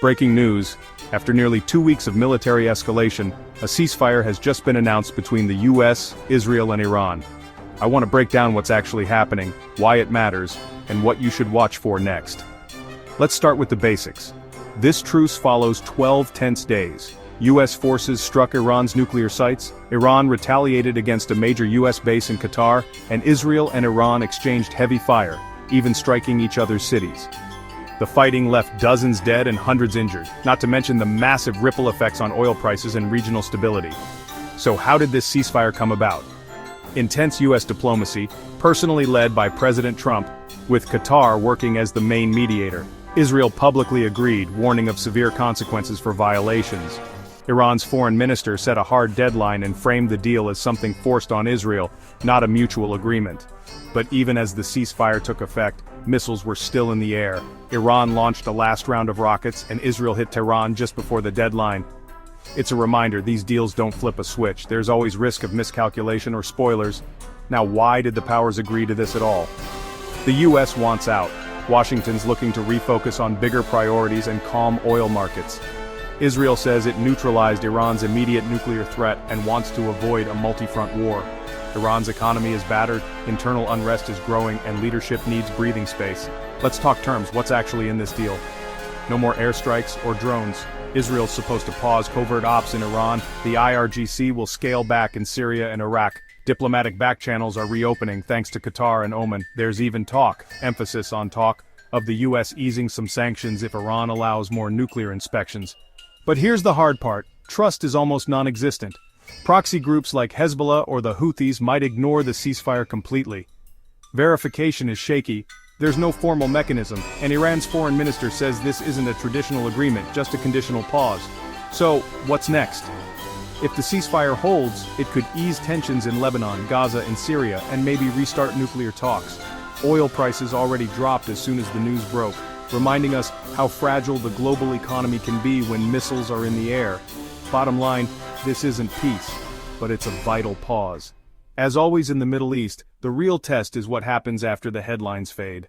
Breaking news: after nearly 2 weeks of military escalation, a ceasefire has just been announced between the US, Israel and Iran. I want to break down what's actually happening, why it matters, and what you should watch for next. Let's start with the basics. This truce follows 12 tense days. US forces struck Iran's nuclear sites, Iran retaliated against a major US base in Qatar, and Israel and Iran exchanged heavy fire, even striking each other's cities. The fighting left dozens dead and hundreds injured, not to mention the massive ripple effects on oil prices and regional stability. So how did this ceasefire come about? Intense US diplomacy, personally led by President Trump, with Qatar working as the main mediator. Israel publicly agreed, warning of severe consequences for violations. Iran's foreign minister set a hard deadline and framed the deal as something forced on Israel, not a mutual agreement. But even as the ceasefire took effect, missiles were still in the air. Iran launched a last round of rockets, and Israel hit Tehran just before the deadline. It's a reminder, these deals don't flip a switch. There's always risk of miscalculation or spoilers. Now, why did the powers agree to this at all? The US wants out. Washington's looking to refocus on bigger priorities and calm oil markets. Israel says it neutralized Iran's immediate nuclear threat and wants to avoid a multi-front war. Iran's economy is battered, internal unrest is growing, and leadership needs breathing space. Let's talk terms. What's actually in this deal? No more airstrikes or drones. Israel's supposed to pause covert ops in Iran. The IRGC will scale back in Syria and Iraq. Diplomatic back channels are reopening thanks to Qatar and Oman. There's even talk, emphasis on talk, of the US easing some sanctions if Iran allows more nuclear inspections. But here's the hard part: trust is almost non-existent. Proxy groups like Hezbollah or the Houthis might ignore the ceasefire completely. Verification is shaky, there's no formal mechanism, and Iran's foreign minister says this isn't a traditional agreement, just a conditional pause. So, what's next? If the ceasefire holds, it could ease tensions in Lebanon, Gaza, and Syria, and maybe restart nuclear talks. Oil prices already dropped as soon as the news broke, reminding us how fragile the global economy can be when missiles are in the air. Bottom line, this isn't peace, but it's a vital pause. As always in the Middle East, the real test is what happens after the headlines fade.